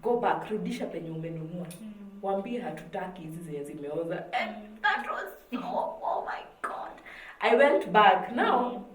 go back, rudisha penye umenunua. Waambie hatutaki hizi zenye zimeoza. And that was so, oh my god. I went back. Now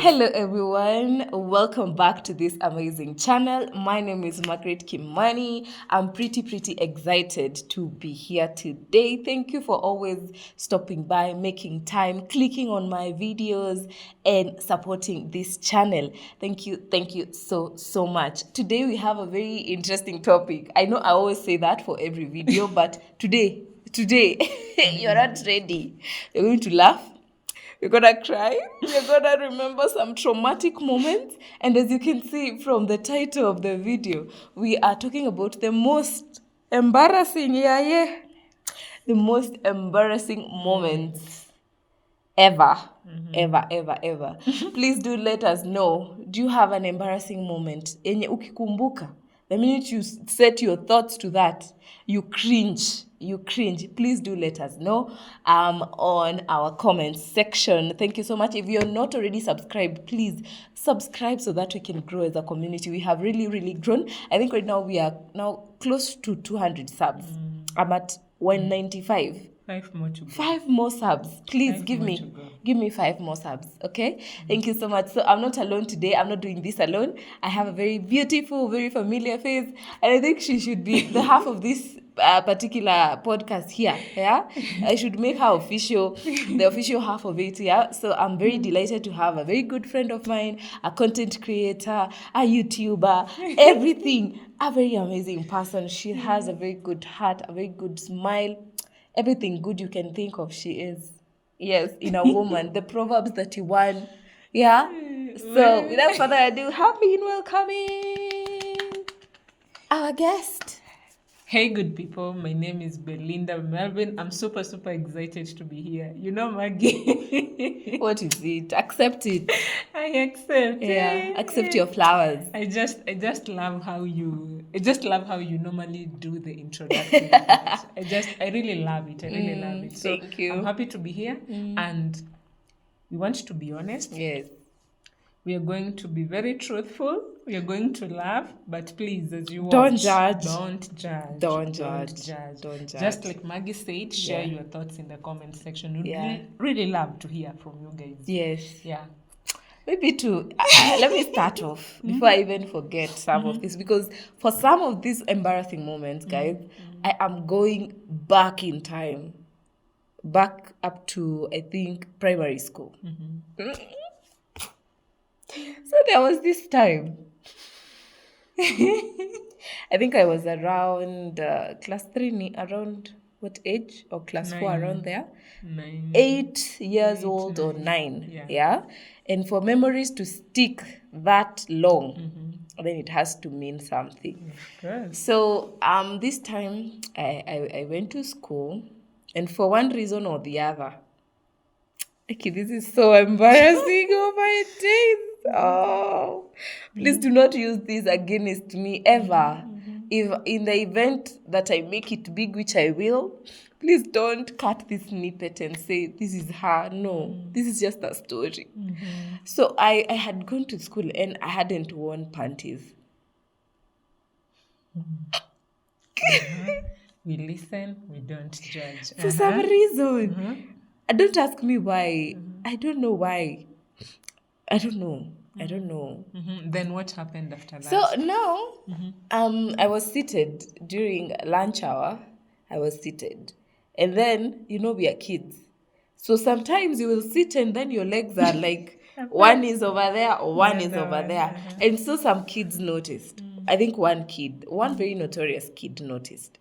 Hello everyone, welcome back to this amazing channel. My name is Margaret Kimani. I'm pretty excited to be here today. Thank you for always stopping by, making time, clicking on my videos and supporting this channel. Thank you so much. Today we have a very interesting topic. I know I always say that for every video, but today you're not ready. You're going to laugh. We're gonna cry. We're gonna remember some traumatic moments. And as you can see from the title of the video, we are talking about the most embarrassing, the most embarrassing moments ever. Ever. Please do let us know. Do you have an embarrassing moment? Enye ukikumbuka. The minute you set your thoughts to that, you cringe. Please do let us know on our comments section. Thank you so much. If you're not already subscribed, please subscribe so that we can grow as a community. We have really grown. I think right now we are now close to 200 subs. I'm at 195. 5 more to go. 5 more subs. Please give me 5 more subs. Okay? Thank you so much. So I'm not alone today. I'm not doing this alone. I have a very beautiful, very familiar face. And I think she should be the half of this particular podcast here. Yeah? I should make her official, the official half of it. Yeah? So I'm very delighted to have a very good friend of mine, a content creator, a YouTuber, everything. A very amazing person. She has a very good heart, a very good smile. Everything good you can think of, she is. Yes, in a woman. The Proverbs 31. Yeah? So, without further ado, happy in welcoming our guest. Hey, good people. My name is Belinda Melvin. I'm super excited to be here. You know, Maggie. What is it? Accept it. I accept. Yeah, accept your flowers. I just love how you normally do the introduction. I really love it. Love it. So thank you. I'm happy to be here, and we want to be honest. Yes. We are going to be very truthful. We are going to laugh, but please, as you watch, Don't judge. Don't judge. Just like Maggie said, share your thoughts in the comment section. We'd really love to hear from you guys. Yes. Yeah. Maybe let me start off before I even forget some of this, because for some of these embarrassing moments, guys, I am going back in time, back up to, I think, primary school. So there was this time. I think I was around class 3, around what age? Or class 4, around there? 8 years old or 9. Yeah. And for memories to stick that long, then it has to mean something. So this time I went to school, and for one reason or the other, okay, this is so embarrassing. Oh my days. Oh, please do not use this against me ever. If in the event that I make it big, which I will, please don't cut this snippet and say this is her. No, this is just a story. So I had gone to school and I hadn't worn panties. We listen, we don't judge. For some reason. Don't ask me why. I don't know why. I don't know. Then what happened after that? So now, I was seated during lunch hour. I was seated. And then, we are kids. So sometimes you will sit and then your legs are like, one is over there or one is over there. And so some kids noticed. I think one very notorious kid noticed.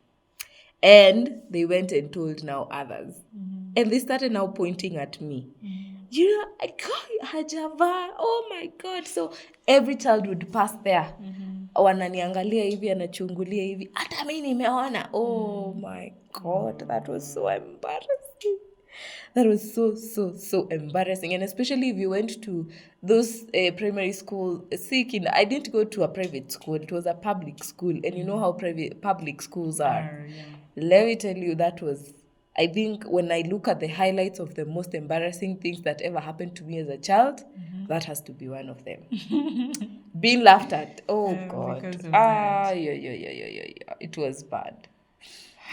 And they went and told now others. And they started now pointing at me. Hajava, oh my God. So every child would pass there. Wananiangalia hivi, anachungulia hivi. Hata mimi nimeona. Oh my God, that was so embarrassing. That was so embarrassing. And especially if you went to those primary school. I didn't go to a private school. It was a public school. And you know how public schools are. Let me tell you, that was I think when I look at the highlights of the most embarrassing things that ever happened to me as a child, that has to be one of them. Being laughed at. Oh, God. Because of that. Yeah. It was bad.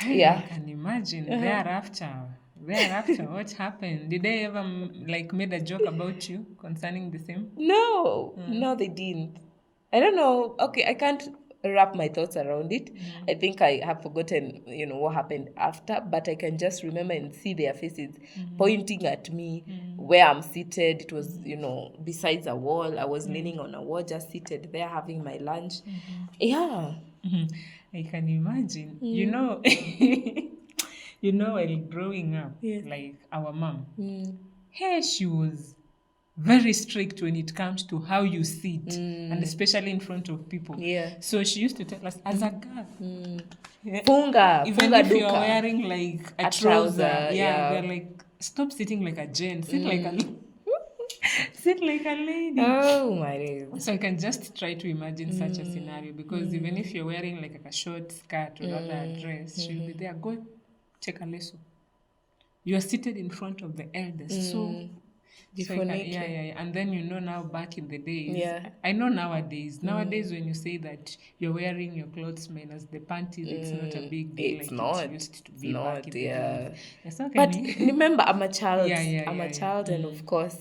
I can imagine. Thereafter, what happened? Did they ever made a joke about you concerning the same? No, they didn't. I don't know. Okay, I can't wrap my thoughts around it. I think I have forgotten, what happened after, but I can just remember and see their faces pointing at me where I'm seated. It was, besides a wall. I was leaning on a wall, just seated there having my lunch. Yeah. I can imagine. While growing up, like our mom, she was very strict when it comes to how you sit, and especially in front of people. Yeah. So she used to tell us, as a girl, Even if you're wearing like a trouser, they're like, stop sitting like a gent, sit like a sit like a lady. Oh my days. So I can just try to imagine such a scenario, because even if you're wearing like a short skirt or rather a dress, she'll be there, go check a lesson. You're seated in front of the elders. So and then now back in the days, I know nowadays when you say that you're wearing your clothes minus the panties, it's not a big deal. It's like not. It used to be back in the days. Yes, okay. But remember, I'm a child. I'm a Yeah. child, and of course,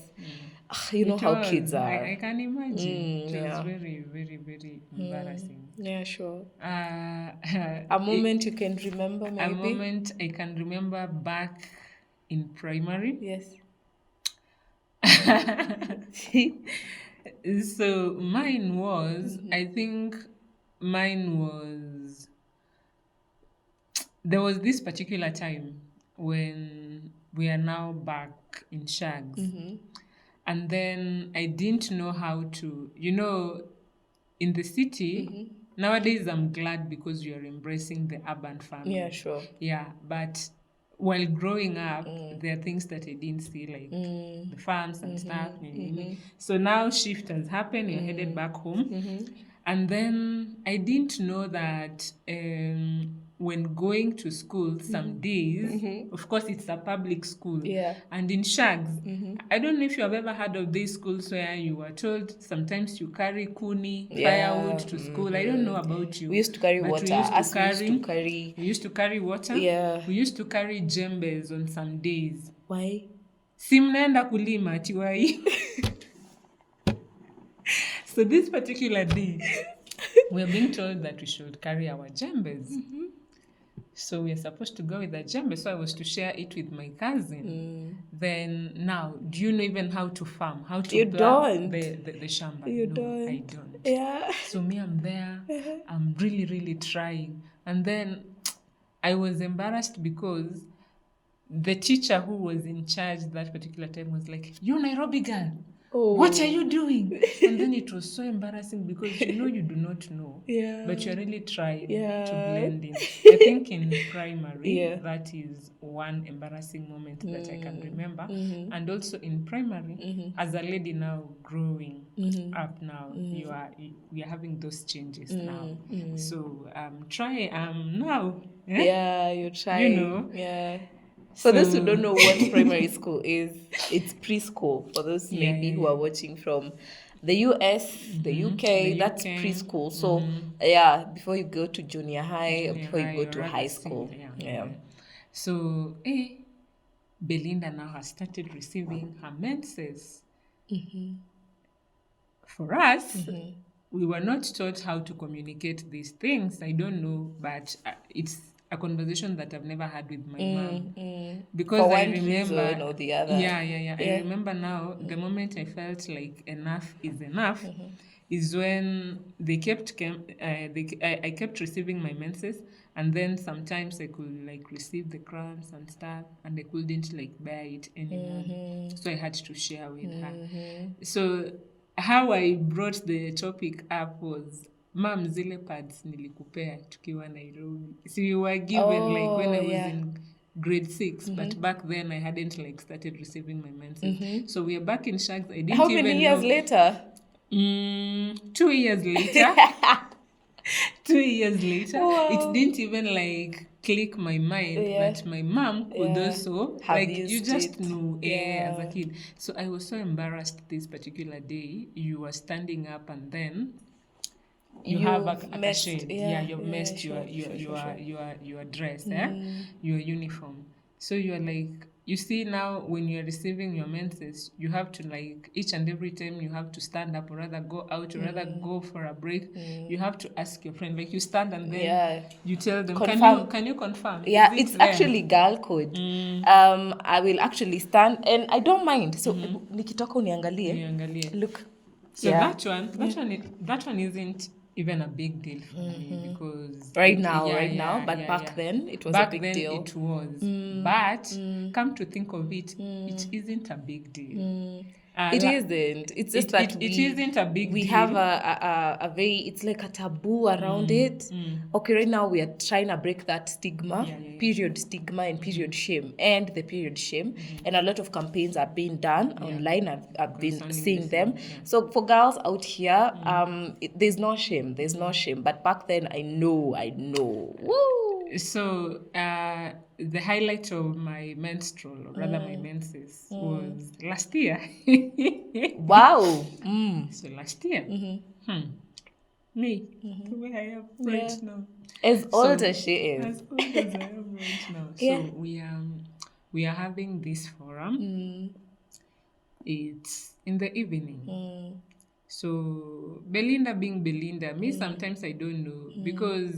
you know how kids are. I can imagine. It was very, very, very embarrassing. Yeah, sure. A moment you can remember, maybe? A moment I can remember back in primary. Yes. So mine was, there was this particular time when we are now back in Shags. And then I didn't know how to, in the city, nowadays I'm glad because we are embracing the urban family. Yeah, sure. Yeah, but while growing up, there are things that I didn't see, like the farms and stuff. So now shift has happened, you're headed back home. And then I didn't know that when going to school some days, of course it's a public school. Yeah. And in Shags, I don't know if you have ever heard of these schools where you were told sometimes you carry kuni, firewood to school. I don't know about you. We used to carry water. We used to carry water. Yeah. We used to carry jembes on some days. Why? Si mnaenda kulima ati wai. So this particular day, we're being told that we should carry our jembes. So we're supposed to go with the jembe. So I was to share it with my cousin. Then now, do you know even how to farm? How to plow the shamba? You no, don't. I don't. Yeah. So me, I'm there. I'm really, really trying. And then I was embarrassed because the teacher who was in charge that particular time was like, "You Nairobi girl, what are you doing?" And then it was so embarrassing because you do not know, but you're really trying to blend in. I think in primary, that is one embarrassing moment that I can remember. And also in primary, as a lady now growing up now, we are having those changes now. So now. Yeah, you're trying. Yeah. For those who don't know what primary school is, it's preschool. For those maybe who are watching from the US, the UK, that's preschool. So, before you go to junior high, before you go to high school. Yeah. So, Belinda now has started receiving her menses. For us, we were not taught how to communicate these things. I don't know, but it's a conversation that I've never had with my mom. Because for I one remember reason or the other. Yeah. I remember now the moment I felt like enough is enough is when they I kept receiving my menses, and then sometimes I could receive the cramps and stuff, and I couldn't bear it anymore. So I had to share with her. So how I brought the topic up was, Mom, zile pads nilikupea tukiwa Nairobi. So you were given when I was in grade 6, but back then I hadn't started receiving my menses. So we are back in Shags. I didn't How many years later? 2 years later. 2 years later. Wow. It didn't even click my mind Yeah. that my mom could Yeah. also, Have like, you used just it. know as a Yeah. kid. So I was so embarrassed this particular day. You were standing up and then you have You've a messed. shade. Yeah. You've Yeah. messed Sure. Sure. your dress, your uniform. So you're like, you see now when you're receiving your menses, you have to, like, each and every time you have to stand up or rather go out or rather go for a break. You have to ask your friend, like, you stand and then Yeah. you tell them, Confirm. can you confirm? Yeah, Is it's it there? actually girl code. I will actually stand and I don't mind. So nikitoka uniangalie. Niangalie. Look. So Yeah. that one isn't even a big deal for me because Right now, but back then it was a back big then deal. it was, but come to think of it, it isn't a big deal. It isn't. It's just that it isn't a big we deal. have a very, it's like a taboo around it. Okay, right now we are trying to break that stigma, period stigma and period shame, and the period shame. And a lot of campaigns are being done online. I've been Concerning seeing this them. one, yeah. So for girls out here, there's no shame. There's no shame. But back then, I know. Woo! So the highlight of my menstrual, or rather my menses, was last year. Wow. So last year, me, the way I am right now. As old So as she is. as old as I am right now. Yeah. So we are having this forum. It's in the evening. So Belinda being Belinda, me sometimes I don't know because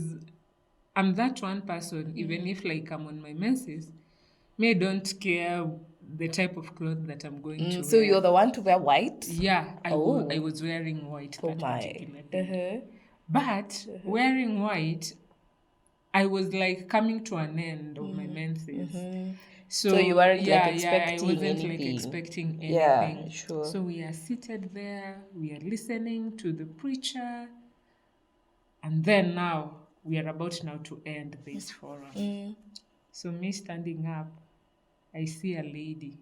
I'm that one person, even if, like, I'm on my menses, me I don't care the type of clothes that I'm going to So wear. you're the one to wear white? Yeah, I Oh. was wearing white that my. particular day. But wearing white, I was like coming to an end of my menses. So you weren't, like, I expecting wasn't like anything. expecting anything. Yeah, sure. So we are seated there, we are listening to the preacher, and then now we are about now to end this forum. So me standing up, I see a lady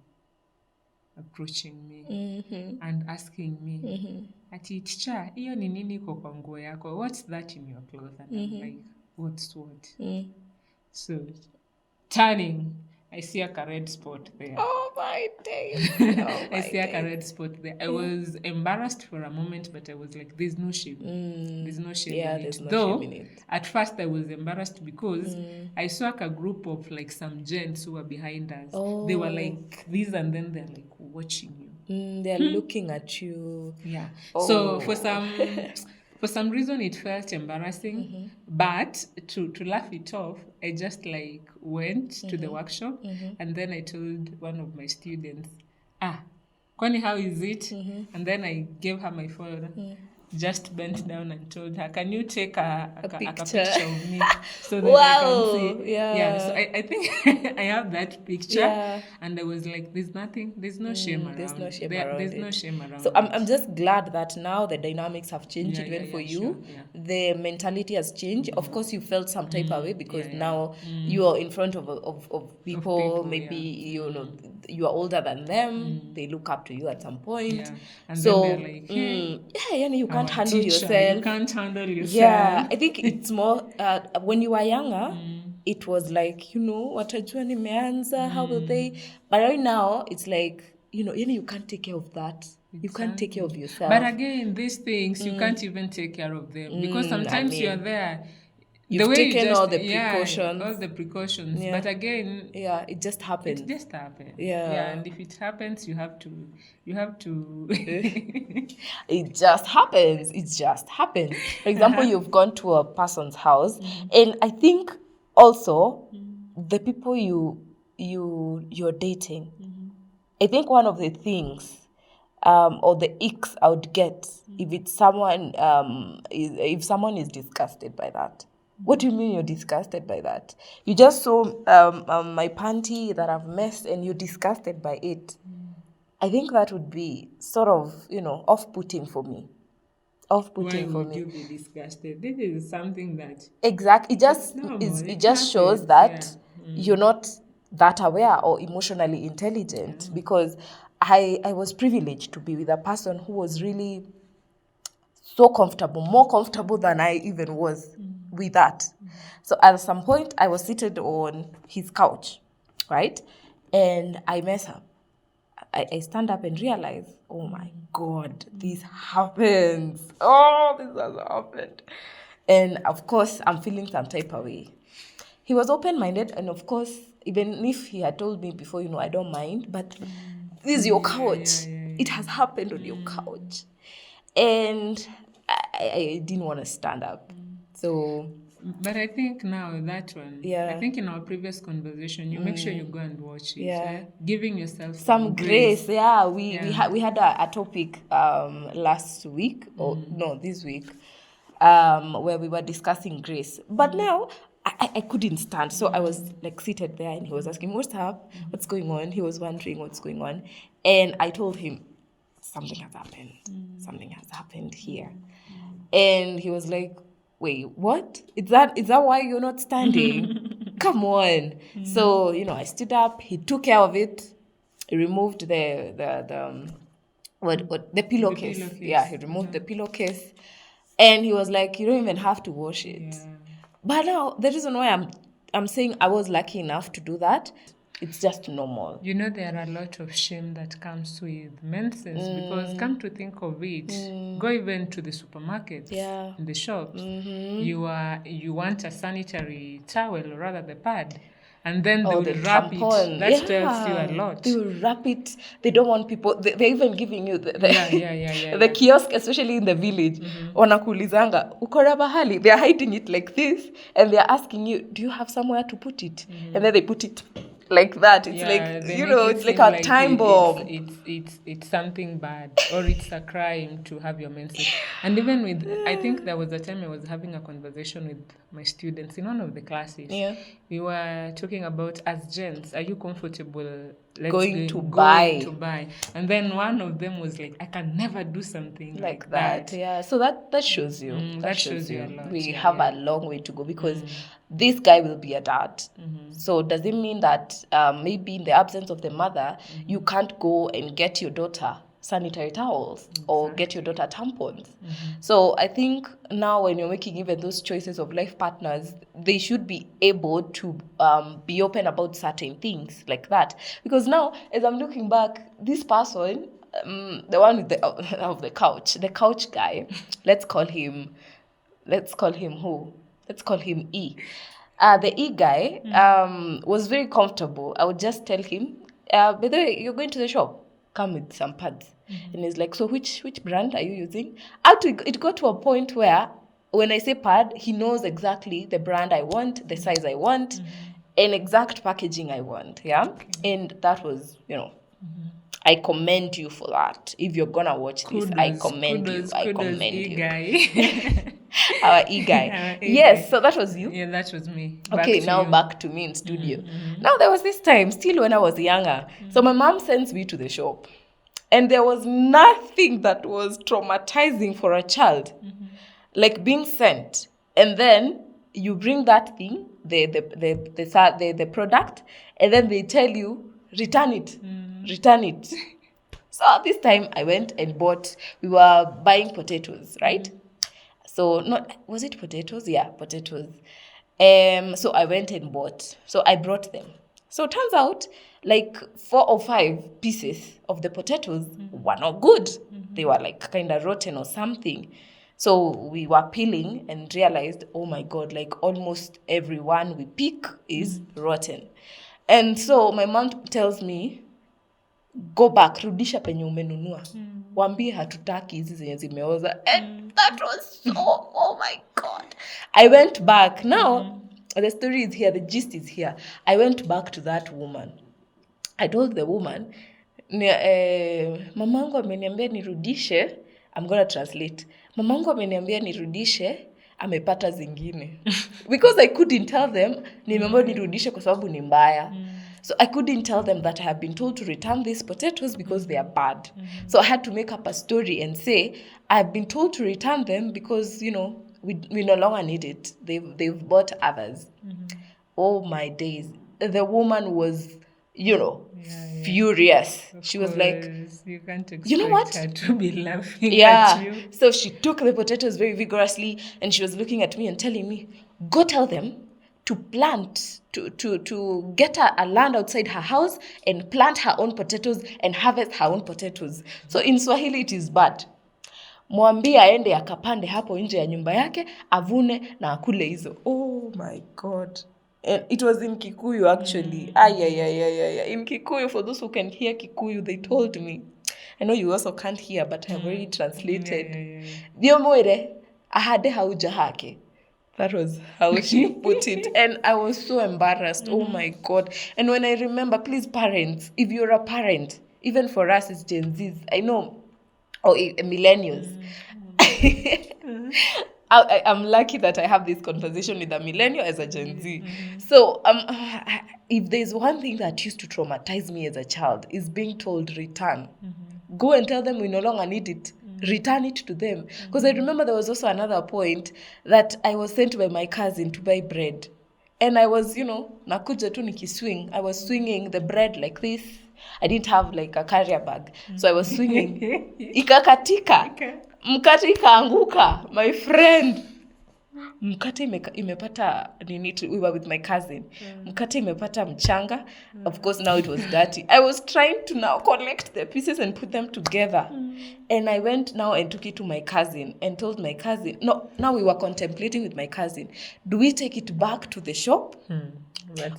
approaching me and asking me, ati teacher, hiyo ni nini iko kwa nguo yako? What's that in your clothes? And I'm like, what's what? So turning, I see a red spot there. Oh my days. I see a red spot there. I was embarrassed for a moment, but I was like, there's no shame. There's no shame in there's it. no Though, shame in it. at first I was embarrassed because I saw a group of, like, some gents who were behind us. They were like this, and then they're like watching you. They're looking at you. Yeah. So for some reason it felt embarrassing, but to laugh it off, I just, like, went to the workshop and then I told one of my students, kwani how is it? And then I gave her my phone, just bent down and told her, can you take a picture of me so that I can see? Yeah. So I think I have that picture. Yeah. And I was like, there's no shame around. There's no shame There's no shame around. So I'm just glad that now the dynamics have changed even for you. Sure, the mentality has changed. Of course, you felt some type of way because now you are in front of people. Maybe you know you are older than them. They look up to you at some point. Yeah. And so then they're like, hey, you can't handle teacher, yourself. You can't handle yourself. Yeah, I think it's more when you were younger. It was like, watajua nimeanza, how will they? But right now, it's like, you can't take care of that. You can't take care of yourself. But again, these things, you can't even take care of them. Because sometimes you're there. You've taken all the precautions. All the precautions. Yeah. But again... Yeah, it just happens. It just happens. Yeah. And if it happens, you have to... It just happens. It just happens. For example, you've gone to a person's house. And I think also the people you're dating, I think one of the things or the icks I would get if it's someone if someone is disgusted by that. What do you mean you're disgusted by that? You just saw my panty that I've messed and you're disgusted by it. I think that would be sort of, off-putting for me. Why would you be disgusted? This is something that... Exactly. It just shows that you're not that aware or emotionally intelligent because I was privileged to be with a person who was really so comfortable, more comfortable than I even was with that. So at some point, I was seated on his couch, right? And I mess up. I stand up and realize, oh my God, this happens. Oh, this has happened. And of course, I'm feeling some type of way. He was open-minded, and of course, even if he had told me before, I don't mind, but this is your couch. It has happened on your couch. And I didn't want to stand up. So... But I think now that one, Yeah. I think in our previous conversation, you make sure you go and watch it. Yeah. Giving yourself some grace. Yeah, we had a topic last week, or no, this week, where we were discussing grace. But now I couldn't stand, so I was like seated there, and he was asking, "What's up? What's going on?" He was wondering what's going on, and I told him, "Something has happened. Something has happened here," and he was like, "Wait, what? Is that why you're not standing? Come on." So, I stood up, he took care of it. He removed the pillowcase. Yeah, he removed the pillowcase. And he was like, "You don't even have to wash it." Yeah. But now the reason why I'm saying I was lucky enough to do that, it's just normal. There are a lot of shame that comes with menses because come to think of it, go even to the supermarket, in the shops, you want a sanitary towel or rather the pad, and then they will wrap tampon. It. That tells you a lot. They will wrap it. They don't want people. They're even giving you the kiosk, especially in the village. Wanakulizanga ukora bahali. They're hiding it like this, and they're asking you, "Do you have somewhere to put it?" And then they put it like that. It's it's like a time bomb. It's something bad, or it's a crime to have your menses. And even with, I think there was a time I was having a conversation with my students in one of the classes. Yeah. We were talking about, as gents, are you comfortable going to buy? And then one of them was like, "I can never do something like that." Yeah. So that shows you. That shows you a lot. We have a long way to go because this guy will be a dad. So does it mean that maybe in the absence of the mother, you can't go and get your daughter sanitary towels or get your daughter tampons? So I think now when you're making even those choices of life partners, they should be able to be open about certain things like that. Because now, as I'm looking back, this person, the one with the couch guy, let's call him who? Let's call him E. The E guy was very comfortable. I would just tell him, by the way, you're going to the shop, come with some pads. And he's like, "So which brand are you using?" It got to a point where when I say pad, he knows exactly the brand I want, the size I want, and exact packaging I want. Yeah. Okay. And that was, I commend you for that. If you're gonna watch this, I commend you. I commend you. Guy. Our E-guy. Yes, so that was you? Yeah, that was me. Back to me in studio. Now, there was this time, still when I was younger. So my mom sends me to the shop. And there was nothing that was traumatizing for a child. Like being sent. And then you bring that thing, the product, and then they tell you, return it. Return it. So this time I went and we were buying potatoes, right? So was it potatoes? Yeah, potatoes. So I went and bought. So I brought them. So it turns out like 4 or 5 pieces of the potatoes were not good. They were like kind of rotten or something. So we were peeling and realized, oh my God, like almost everyone we pick is rotten. And so my mom tells me, go back, rudisha penye umenunua. Wambie hatutaki hizi zenye zimeoza. And that was so, oh my God. I went back. Now, the story is here, the gist is here. I went back to that woman. I told the woman, mamangu ameniambia nirudishe. I'm going to translate. Mamangu ameniambia nirudishe, amepata zingine. Because I couldn't tell them, nimeambiwa nirudishe kwa sababu ni mbaya. So I couldn't tell them that I have been told to return these potatoes because they are bad. So I had to make up a story and say, I've been told to return them because, we no longer need it. They've bought others. Oh my days. The woman was, furious. She was like, you can't expect you know what? her to be laughing at you. So she took the potatoes very vigorously and she was looking at me and telling me, go tell them to plant, to get a land outside her house and plant her own potatoes and harvest her own potatoes. So in Swahili it is bad. Mwambie aende akapande hapo nje ya nyumba yake, avune na akule hizo. Oh my God. And it was in Kikuyu actually. In Kikuyu, for those who can hear Kikuyu, they told me. I know you also can't hear, but I've already translated. Dio moire, ahade hauja hake. That was how she put it. And I was so embarrassed. Oh my God. And when I remember, please parents, if you're a parent, even for us as Gen Zs, I know, or millennials. I'm lucky that I have this conversation with a millennial as a Gen Z. So if there's one thing that used to traumatize me as a child is being told return. Go and tell them we no longer need it. Return it to them. Because I remember there was also another point that I was sent by my cousin to buy bread. And I was, nakuja tu nikiswing. I was swinging the bread like this. I didn't have like a carrier bag. So I was swinging. Ikakatika. Mkate ikaanguka. My friend. Mkate imepata we were with my cousin. Mkate imepata mchanga. Of course now it was dirty. I was trying to now collect the pieces and put them together. And I went now and took it to my cousin and told my cousin. No, now we were contemplating with my cousin. Do we take it back to the shop?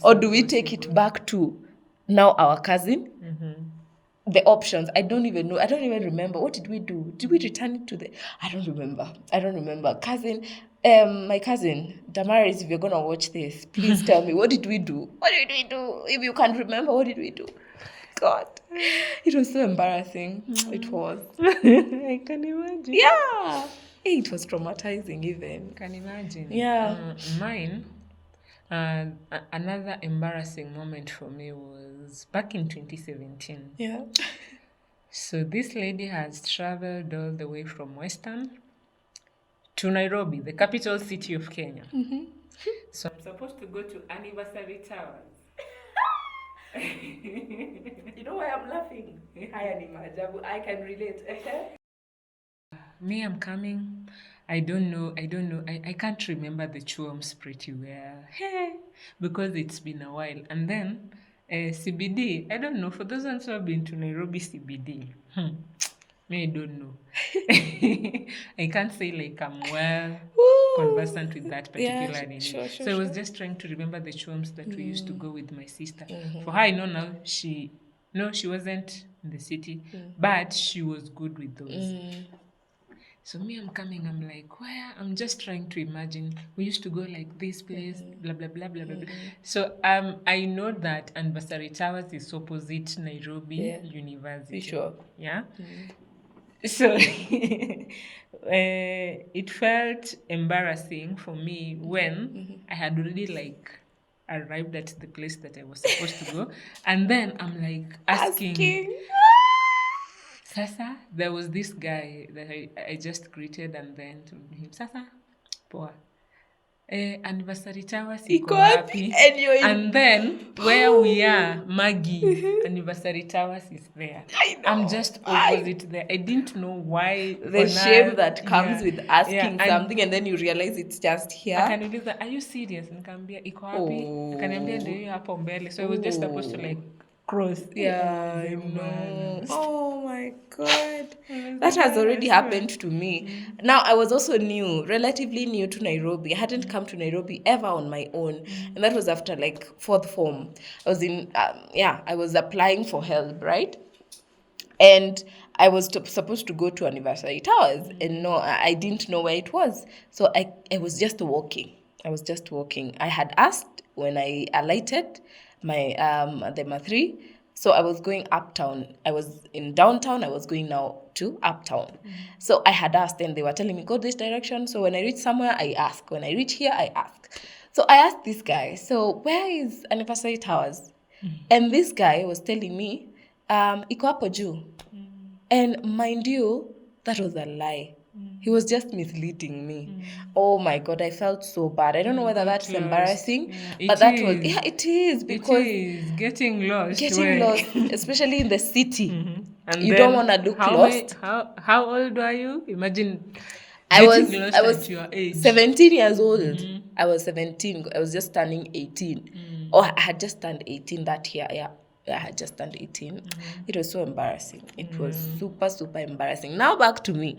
Or do we take it back to now our cousin? The options, I don't even know. I don't even remember. What did we do? Did we return it to the... I don't remember. Cousin, my cousin, Damaris, if you're going to watch this, please tell me, what did we do? If you can't remember, what did we do? God. It was so embarrassing. It was. I can imagine. Yeah. It was traumatizing even. Can imagine. Yeah. Mine, another embarrassing moment for me was back in 2017. Yeah. So this lady has traveled all the way from Western to Nairobi, the capital city of Kenya. So I'm supposed to go to Anniversary Towers. You know why I'm laughing? I can relate. Me, I'm coming. I don't know. I can't remember the chuoms pretty well. Because it's been a while. And then CBD, I don't know. For those ones who have been to Nairobi CBD, me, I don't know. I can't say like I'm well conversant with that particular name. Sure, so I was just trying to remember the chuoms that we used to go with my sister. For her, I know now she wasn't in the city, but she was good with those. So me, I'm coming, I'm like, where? I'm just trying to imagine. We used to go like this place, blah, blah, blah, blah, blah, blah. So I know that Anniversary Towers is opposite Nairobi University. Sure. Yeah? So it felt embarrassing for me when I had already like arrived at the place that I was supposed to go. And then I'm like asking. Sasa, there was this guy that I just greeted and then told him, Sasa, poa. Anniversary Towers iko wapi? And then where we are, Maggie, Anniversary Towers is there. I'm just opposite there. I didn't know why. The shame that comes with asking something and then you realize it's just here. Akaniuliza, are you serious? Nikamwambia iko wapi? Akaniambia ndio hiyo hapo mbele. So I was just supposed to like cross. Yeah, I know. Oh my God. That has already happened to me. Now, I was also relatively new to Nairobi. I hadn't come to Nairobi ever on my own. And that was after like fourth form. I was I was applying for help, right? And I was supposed to go to Anniversary Towers. And no, I didn't know where it was. So I was just walking. I had asked when I alighted my the M3. So I was going uptown. I was in downtown. I was going now to uptown. So I had asked and they were telling me, go this direction. So when I reach somewhere, I ask. When I reach here, I ask. So I asked this guy, so where is Anniversary Towers? And this guy was telling me, iko hapo juu. And mind you, that was a lie. He was just misleading me. Oh my God, I felt so bad. I don't know whether that's embarrassing, but that was, it is, because it is getting lost, especially in the city. And you don't want to look lost. How old are you? Imagine I Getting was lost I was at your age. 17 years old. I was 17. I was just turning 18. Oh, I had just turned 18 that year. Yeah. I had just turned 18. It was so embarrassing. It was super, super embarrassing. Now back to me.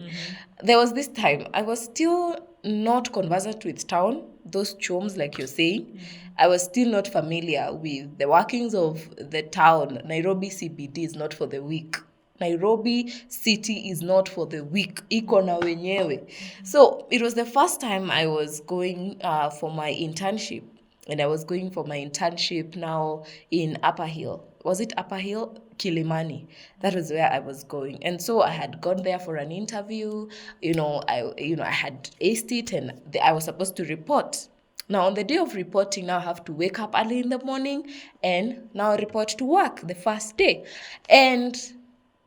There was this time I was still not conversant with town, those choms like you're saying. I was still not familiar with the workings of the town. Nairobi CBD is not for the weak. Nairobi city is not for the weak. Iko na wenyewe. So it was the first time I was going for my internship. And I was going for my internship now in Upper Hill. Was it Upper Hill? Kilimani. That was where I was going. And so I had gone there for an interview. I had aced it and I was supposed to report. Now, on the day of reporting, now I have to wake up early in the morning and now report to work the first day. And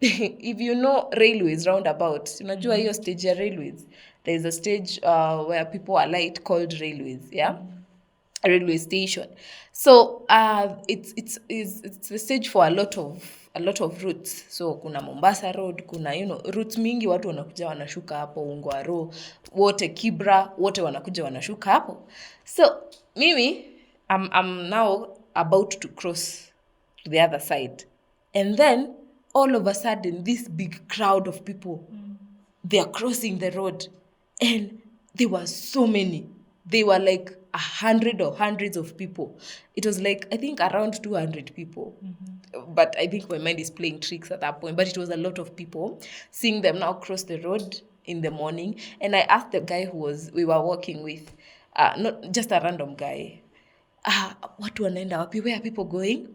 if you know railways roundabout, unajua hiyo stage ya railways, there is a stage where people are light called railways, yeah? A railway station. So it's the stage for a lot of routes. So kuna Mombasa Road, kuna routes mingi, watu wanakuja wanashuka hapo, Ungwaro, wote Kibra, wote wanakuja wanashuka hapo. So mimi I'm now about to cross to the other side. And then all of a sudden this big crowd of people, they are crossing the road, and there were so many. They were like 100 or hundreds of people. It was like, I think, around 200 people. But I think my mind is playing tricks at that point. But it was a lot of people. Seeing them now cross the road in the morning. And I asked the guy we were walking with, not just a random guy, watu wanaenda wapi? Where are people going?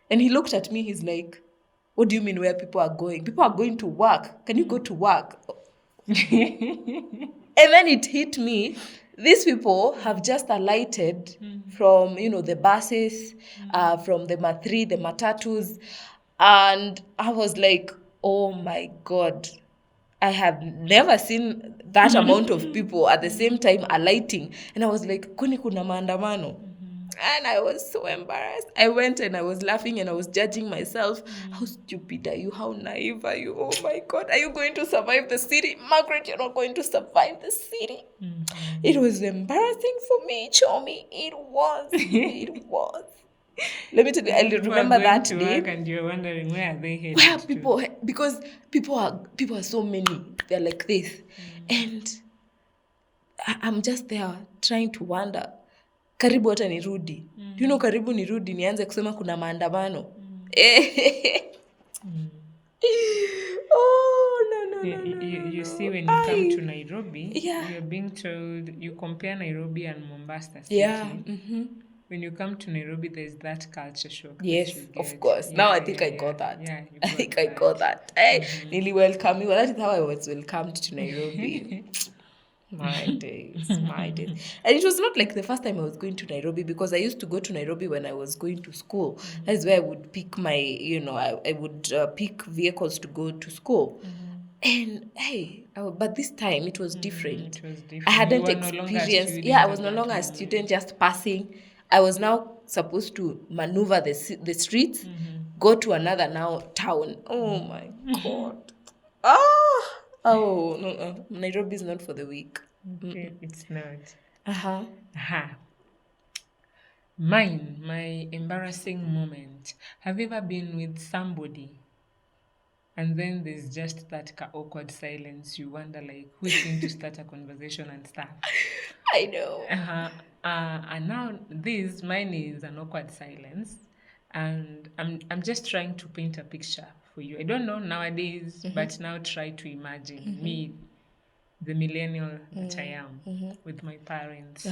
And he looked at me, he's like, what do you mean where people are going? People are going to work. Can you go to work? And then it hit me. These people have just alighted from, the buses, from the matri, the matatus. And I was like, oh my God. I have never seen that amount of people at the same time alighting. And I was like, kuni kuna maandamano. And I was so embarrassed. I went and I was laughing and I was judging myself. How stupid are you? How naive are you? Oh my God, are you going to survive the city? Margaret, you're not going to survive the city. It was embarrassing for me, Chomi. It was. It was. Let me tell you, I remember that day. And you're wondering where are they headed? Where are people? Because people are so many. They're like this. And I'm just there trying to wonder. Karibu hata nirudi. Do you know karibu nirudi nianze kusema kuna maandamano? Oh, no. You see, when you come to Nairobi, you're being told, you compare Nairobi and Mombasa City. Yeah. When you come to Nairobi, there's that culture shock. Yes, of course. Now I think I got that. Yeah, I think I got that. Hey, nearly welcome. That is how I was welcomed to Nairobi. My days. And it was not like the first time I was going to Nairobi, because I used to go to Nairobi when I was going to school. That's where I would pick my, I would pick vehicles to go to school. And but this time it was different. It was different. I hadn't experienced. I was no longer a student just passing. I was now supposed to maneuver the streets, go to another now town. Oh my God. Oh, no. Nairobi is not for the weak. Okay, it's not. Mine, my embarrassing moment. Have you ever been with somebody and then there's just that awkward silence? You wonder, like, who's going to start a conversation and stuff? I know. And now mine is an awkward silence. And I'm just trying to paint a picture for you. I don't know nowadays, but now try to imagine me, the millennial that I am, with my parents.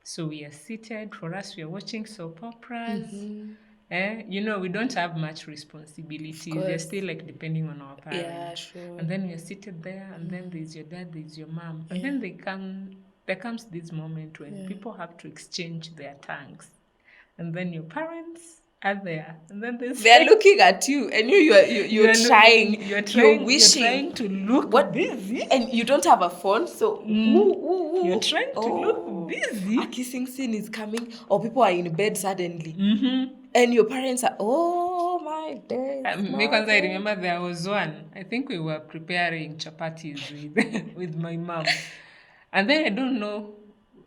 So we are seated. For us, we are watching soap operas. We don't have much responsibilities. We're still like depending on our parents. Yeah, sure. And then we are seated there, and then there's your dad, there's your mom. And then there comes this moment when people have to exchange their tongues. And then your parents are there, and then they're looking at you, and you're trying, you're wishing, you're trying to look busy, and you don't have a phone, so you're trying to look busy. A kissing scene is coming, or people are in bed suddenly, and your parents are, oh my my days. Me kwanza, I remember there was one. I think we were preparing chapatis with my mom, and then I don't know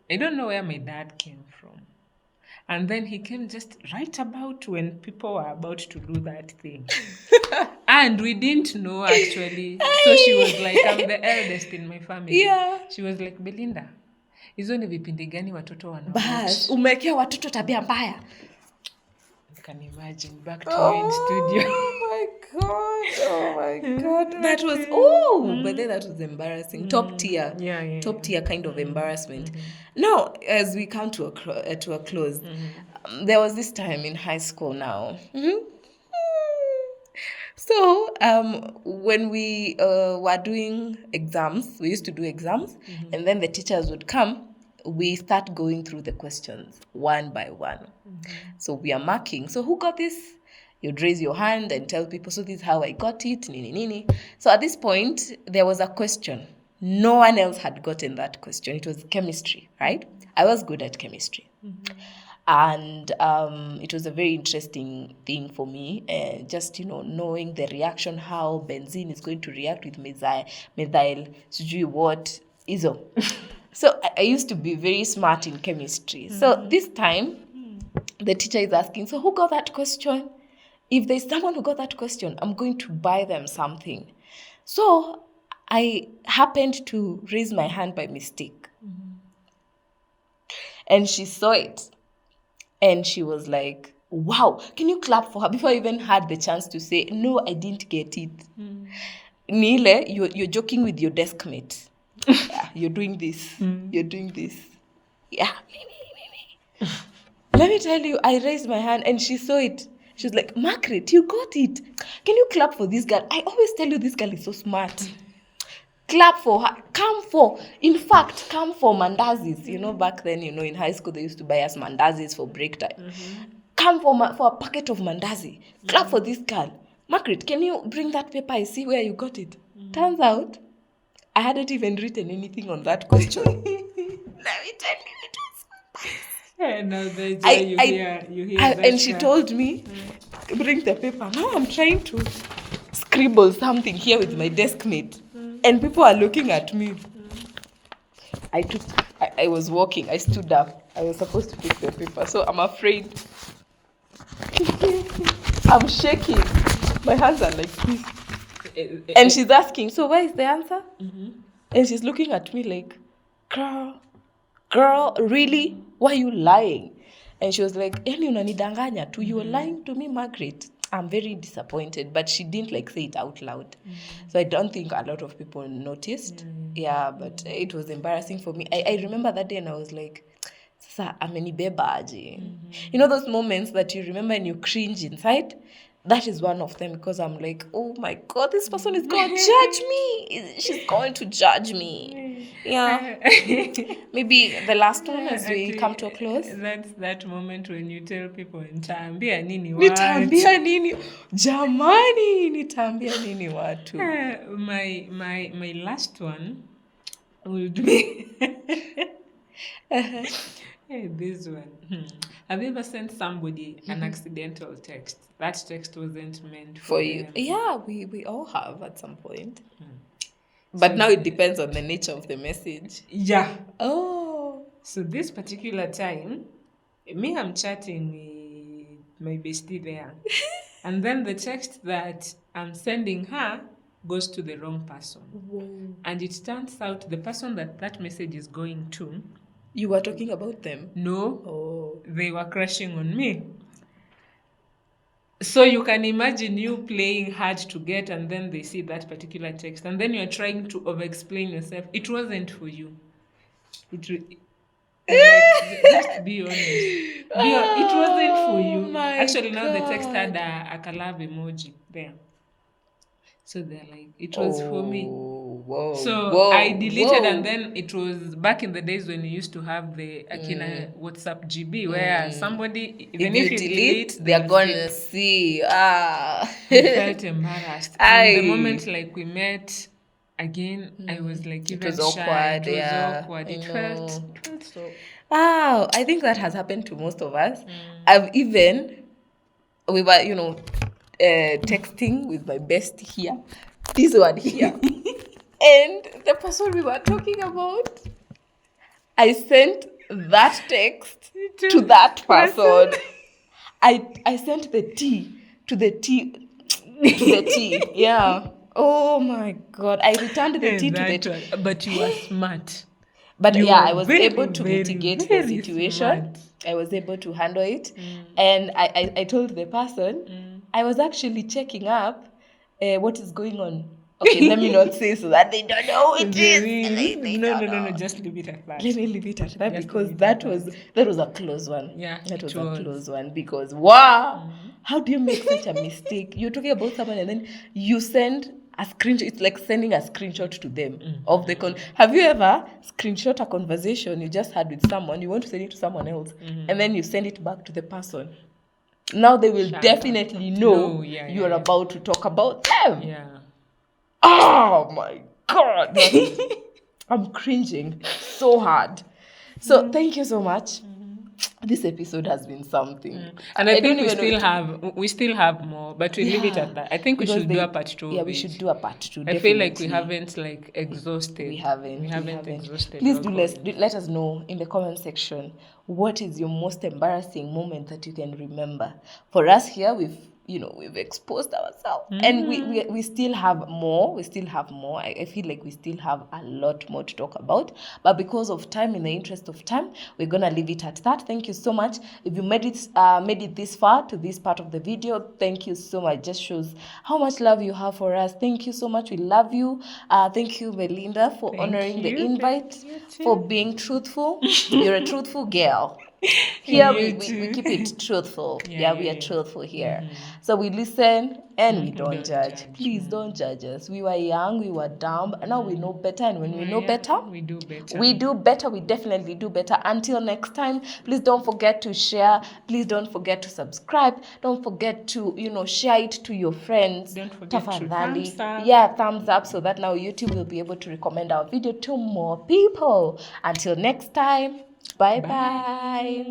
where my dad came from, and then he came just right about when people were about to do that thing, and we didn't know actually. So she was like, I'm the eldest in my family. Yeah. She was like, Belinda, hizo ni vipindi gani watoto wana Bas, umekea watoto tabia mbaya. You can imagine, back to you in studio. Oh my god. That was but then that was embarrassing. Top tier. Yeah. Top tier kind of embarrassment. Now, as we come to a close, there was this time in high school now. So, when we were doing exams, we used to do exams, and then the teachers would come. We start going through the questions one by one. So we are marking. So who got this? You'd raise your hand and tell people, so this is how I got it, nini nini. So at this point, there was a question. No one else had gotten that question. It was chemistry, right? I was good at chemistry. And it was a very interesting thing for me, just, knowing the reaction, how benzene is going to react with methyl, sijui what, iso. So I used to be very smart in chemistry. So this time, the teacher is asking, so who got that question? If there's someone who got that question, I'm going to buy them something. So I happened to raise my hand by mistake. And she saw it. And she was like, wow, can you clap for her? Before I even had the chance to say, no, I didn't get it. Nile, you're joking with your desk mate. Yeah, you're doing this. You're doing this. Yeah. Let me tell you, I raised my hand and she saw it. She was like, Margaret, you got it. Can you clap for this girl? I always tell you this girl is so smart. Clap for her. Come for mandazis. Back then, in high school, they used to buy us mandazis for break time. Come for a packet of mandazi. Clap for this girl. Margaret, can you bring that paper? I see where you got it. Turns out, I hadn't even written anything on that question. Let me tell you, it was and now you hear that. And she told me, bring the paper. Now I'm trying to scribble something here with my desk mate. And people are looking at me. I was walking. I stood up. I was supposed to pick the paper. So I'm afraid. I'm shaking. My hands are like this. And she's asking, so where is the answer? And she's looking at me like, girl, really? Why are you lying? And she was like, yani unanidanganya tu. You are lying to me, Margaret. I'm very disappointed. But she didn't say it out loud. So I don't think a lot of people noticed. Yeah, but it was embarrassing for me. I remember that day and I was like, sasa amenibeba aje. Those moments that you remember and you cringe inside? That is one of them because I'm like, oh my God, this person is going to judge me. She's going to judge me. Yeah. Maybe the last one as we come to a close. That's that moment when you tell people, nitaambia nini watu. Nitaambia nini? Jamani, nitaambia nini watu. My last one would be this one. Have you ever sent somebody an accidental text? That text wasn't meant for you. them. Yeah, we all have at some point. But so, now it depends on the nature of the message. Yeah. Oh. So this particular time, I'm chatting with my bestie there. And then the text that I'm sending her goes to the wrong person. Whoa. And it turns out the person that message is going to... You were talking about them? No. Oh. They were crushing on me. So you can imagine you playing hard to get and then they see that particular text and then you're trying to over-explain yourself. It wasn't for you. Just be honest. It wasn't for you. Actually, now the text had a collab emoji there. So they're like, it was for me. So I deleted and then it was back in the days when you used to have the Akina WhatsApp GB where somebody, even if you delete they're going to see. I felt embarrassed. And the moment we met again, I was like even it was shy. Awkward, it was awkward. It felt so... Wow, I think that has happened to most of us. We were, texting with my bestie here, this one here, and the person we were talking about, I sent that text to that person. I sent the T to the T to the T. Yeah. Oh my God. I returned the T to the T. But you were smart. But You yeah, were I was very, able to very, mitigate very the situation. smart. I was able to handle it. And I told the person, I was actually checking up what is going on. Okay, let me not say so that they don't know who it is. No, just leave it at that. Let me leave it at that Just because leave it that at was a close one. Yeah, That was it a was. close one because wow, how do you make such a mistake? You're talking about someone and then you send a screenshot. It's like sending a screenshot to them of the Have you ever screenshot a conversation you just had with someone? You want to send it to someone else, and then you send it back to the person. Now they will definitely know you are about to talk about them. Yeah. Oh my God. I'm cringing so hard. So thank you so much. This episode has been something. And I think we still have more, but we leave it Yeah, at that. I think we because should do a part 2. Yeah, we should do a part 2. I feel like we haven't exhausted. We haven't. Exhausted. Please let us know in the comment section what is your most embarrassing moment that you can remember. For us here, we've exposed ourselves, and we still have more. I feel like we still have a lot more to talk about, but because of time, in the interest of time, we're gonna leave it at that. Thank you so much. If you made it this far to this part of the video, thank you so much. Just shows how much love you have for us. Thank you so much. We love you. Thank you, Melinda, for honoring the invite, for being truthful. You're a truthful girl. Here we keep it truthful. Yeah, we are truthful here. So we listen and we don't judge. Please don't judge us. We were young, we were dumb. Now we know better, and when we know better, we do better. We do better. We definitely do better. Until next time, please don't forget to share. Please don't forget to subscribe. Don't forget to share it to your friends. Don't forget to thumbs up. Yeah, thumbs up, so that now YouTube will be able to recommend our video to more people. Until next time. Bye bye.